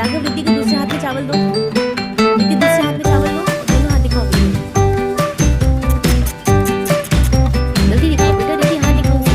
राघव, रिद्धि के दूसरे हाथ में चावल दो। रिद्धि, दूसरे हाथ में चावल दो और दोनों हाथ दिखाओ बेटे। जल्दी दिखाओ बेटा, रिद्धि हाथ दिखाओ उसे।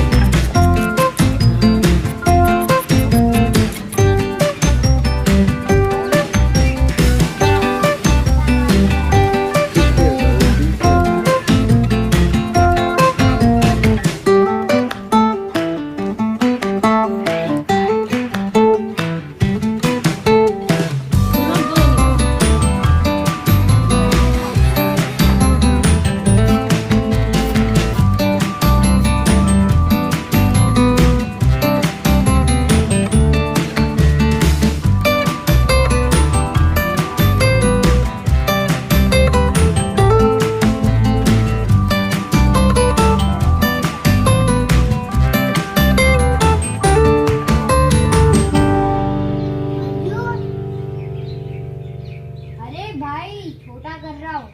अरे भाई छोटा कर रहा हूँ।